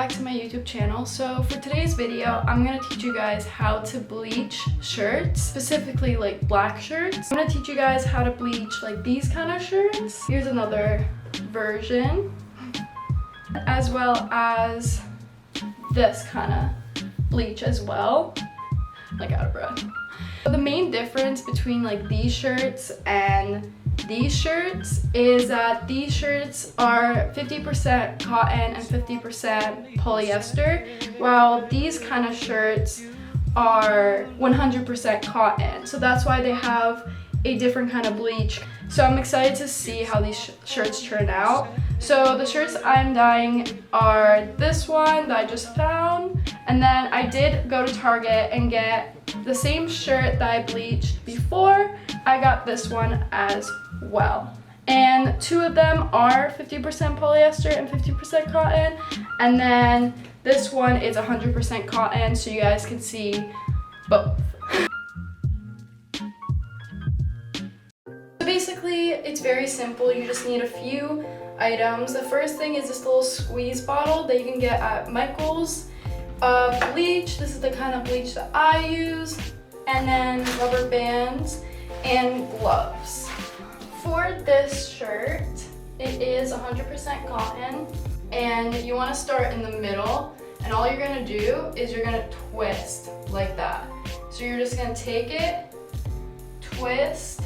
back to my YouTube channel. So for today's video, I'm gonna teach you guys how to bleach shirts, specifically like black shirts. I'm gonna teach you guys how to bleach like these kind of shirts. Here's another version, as well as this kind of bleach as well. Like out of breath. So the main difference between like these shirts and these shirts is that these shirts are 50% cotton and 50% polyester, while these kind of shirts are 100% cotton. So that's why they have a different kind of bleach. So I'm excited to see how these shirts turn out. So the shirts I'm dyeing are this one that I just found, and then I did go to Target and get the same shirt that I bleached before. I got this one as well. And two of them are 50% polyester and 50% cotton, and then this one is 100% cotton, so you guys can see both. So basically, it's very simple. You just need a few items. The first thing is this little squeeze bottle that you can get at Michael's. Bleach, this is the kind of bleach that I use, and then rubber bands and gloves. For this shirt, it is 100% cotton, and you want to start in the middle, and all you're going to do is you're going to twist like that. So you're just going to take it, twist,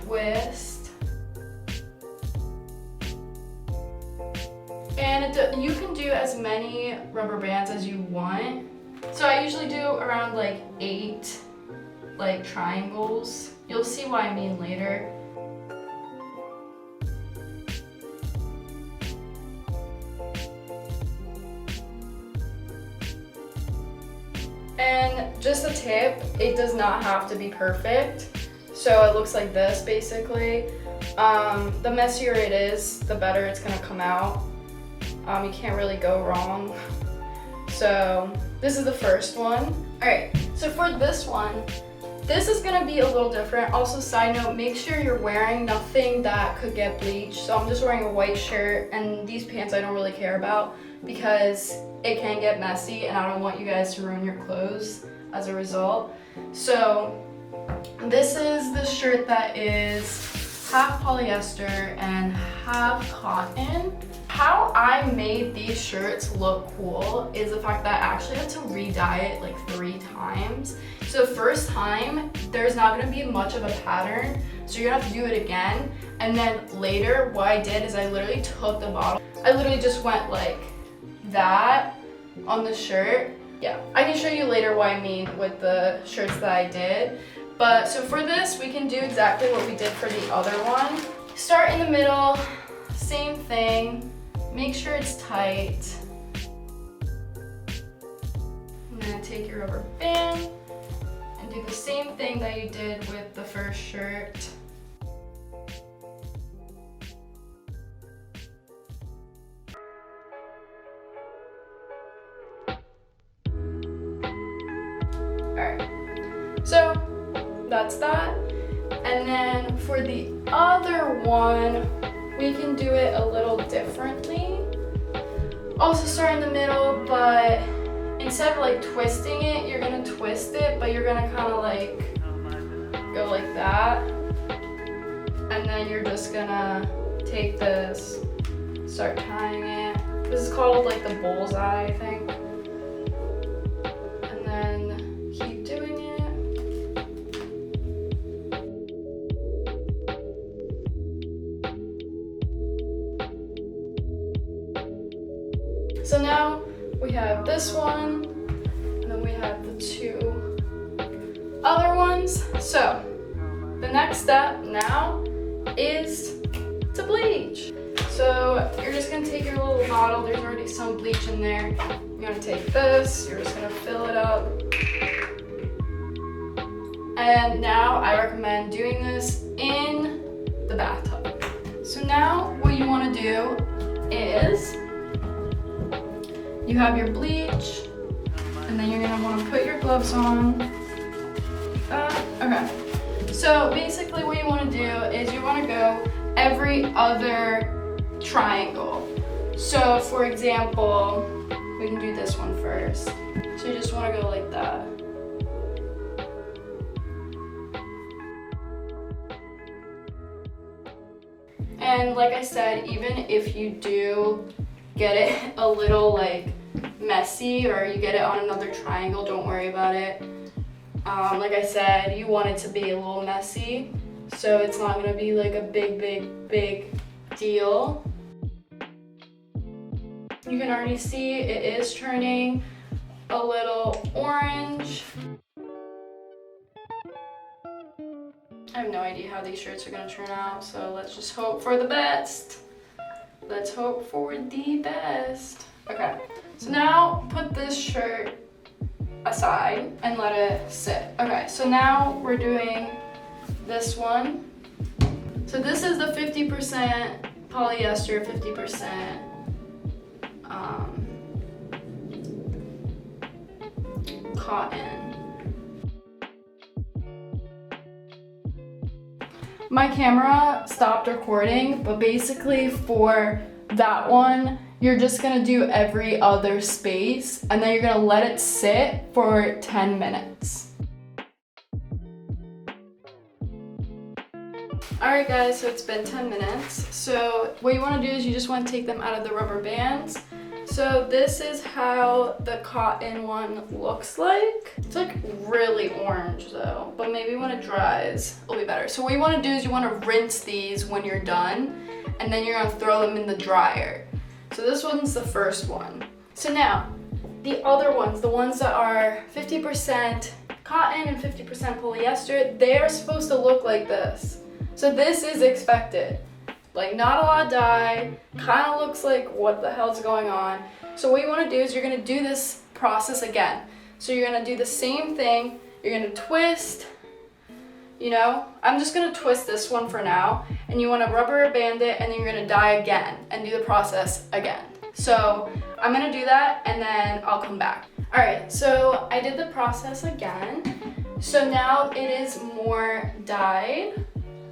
twist, and you can do as many rubber bands as you want. So I usually do around like 8 like triangles. You'll see what I mean later. And just a tip, it does not have to be perfect. So it looks like this basically. The messier it is, the better it's gonna come out. You can't really go wrong. So this is the first one. All right, so for this one, this is gonna be a little different. Also, side note, make sure you're wearing nothing that could get bleached. So I'm just wearing a white shirt, and these pants I don't really care about because it can get messy and I don't want you guys to ruin your clothes as a result. So this is the shirt that is half polyester and half cotton. How I made these shirts look cool is the fact that I actually had to re-dye it like 3 times. So first time, there's not gonna be much of a pattern, so you're gonna have to do it again. And then later, what I did is I literally took the bottle. I literally just went like that on the shirt. Yeah, I can show you later what I mean with the shirts that I did. But so for this, we can do exactly what we did for the other one. Start in the middle, same thing. Make sure it's tight. And then take your rubber band and do the same thing that you did with the first shirt. Alright, so that's that. And then for the other one, we can do it a little differently. Also start in the middle, but instead of like twisting it, you're gonna twist it, but you're gonna kind of like go like that. And then you're just gonna take this, start tying it. This is called like the bullseye, I think. And then keep doing it. So now we have this one, and then we have the 2 other ones. So the next step now is to bleach. So you're just gonna take your little bottle, there's already some bleach in there. You're gonna take this, you're just gonna fill it up. And now I recommend doing this in the bathtub. So now what you wanna do is, you have your bleach, and then you're gonna wanna put your gloves on. Okay. So basically what you wanna do is you wanna go every other triangle. So for example, we can do this one first. So you just want to go like that. And like I said, even if you do get it a little like messy or you get it on another triangle, don't worry about it. Like I said, you want it to be a little messy, so it's not gonna be like a big deal. You can already see it is turning a little orange. I have no idea how these shirts are gonna turn out, so let's just hope for the best. Let's hope for the best. Okay, so now put this shirt aside and let it sit. Okay, so now we're doing this one. So this is the 50% polyester, 50% cotton. My camera stopped recording, but basically for that one, you're just gonna do every other space and then you're gonna let it sit for 10 minutes. Alright guys, so it's been 10 minutes. So what you wanna do is you just wanna take them out of the rubber bands. So this is how the cotton one looks like. It's like really orange though, but maybe when it dries, it'll be better. So what you wanna do is you wanna rinse these when you're done, and then you're gonna throw them in the dryer. So this one's the first one. So now, the other ones, the ones that are 50% cotton and 50% polyester, they are supposed to look like this. So this is expected. Like not a lot of dye, kind of looks like what the hell's going on. So what you want to do is you're going to do this process again. So you're going to do the same thing, you're going to twist, you know, I'm just going to twist this one for now, and you want to rubber band it, and then you're going to dye again and do the process again. So I'm going to do that and then I'll come back. Alright, so I did the process again. So now it is more dyed,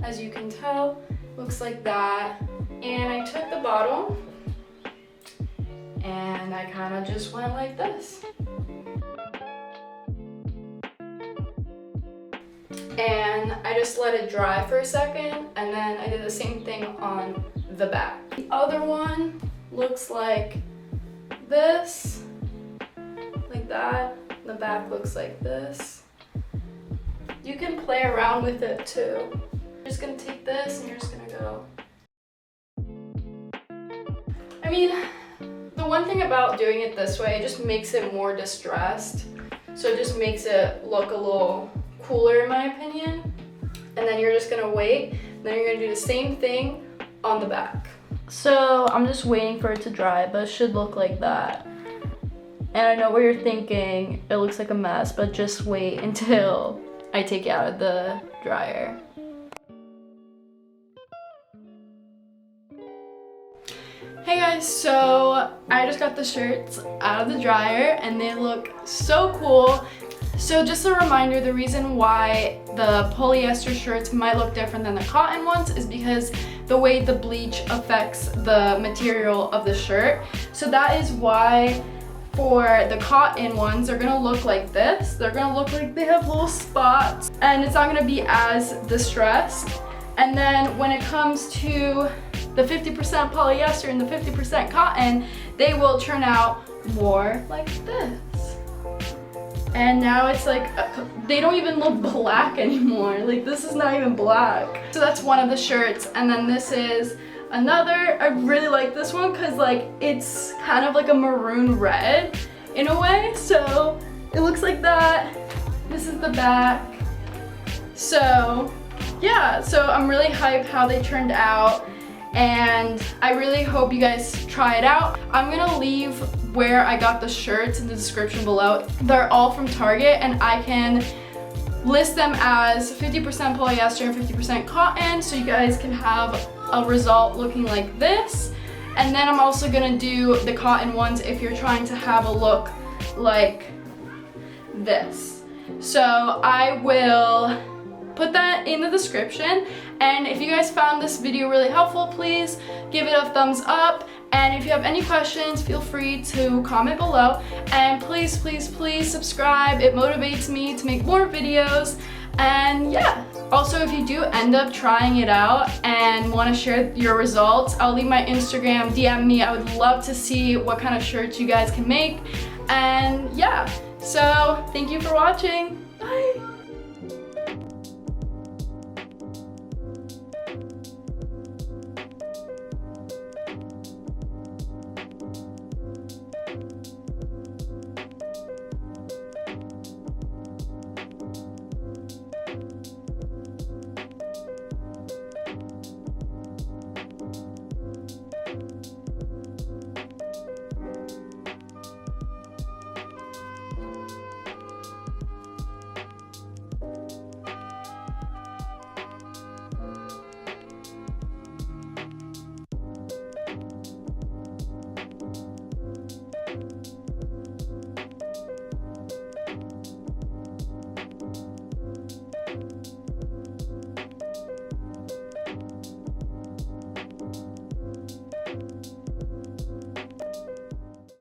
as you can tell. Looks like that. And I took the bottle and I kind of just went like this. And I just let it dry for a second, and then I did the same thing on the back. The other one looks like this, like that. The back looks like this. You can play around with it too. You're just gonna take this and you're just gonna go. I mean, the one thing about doing it this way, it just makes it more distressed. So it just makes it look a little cooler in my opinion. And then you're just gonna wait, and then you're gonna do the same thing on the back. So I'm just waiting for it to dry, but it should look like that. And I know what you're thinking, it looks like a mess, but just wait until I take it out of the dryer. Hey guys, so I just got the shirts out of the dryer and they look so cool. So just a reminder, the reason why the polyester shirts might look different than the cotton ones is because the way the bleach affects the material of the shirt. So that is why for the cotton ones, they're gonna look like this. They're gonna look like they have little spots and it's not gonna be as distressed. And then when it comes to the 50% polyester and the 50% cotton, they will turn out more like this. And now it's like, they don't even look black anymore. Like this is not even black. So that's one of the shirts. And then this is another. I really like this one because like it's kind of like a maroon red in a way. So it looks like that. This is the back. So yeah, so I'm really hyped how they turned out. And I really hope you guys try it out. I'm gonna leave where I got the shirts in the description below. They're all from Target and I can list them as 50% polyester and 50% cotton so you guys can have a result looking like this. And then I'm also gonna do the cotton ones if you're trying to have a look like this. So I will put that in the description, and if you guys found this video really helpful, please give it a thumbs up And if you have any questions, feel free to comment below. And please, please, please subscribe. It motivates me to make more videos. And yeah, also if you do end up trying it out and want to share your results, I'll leave my Instagram, DM me. I would love to see what kind of shirts you guys can make. And yeah, so thank you for watching.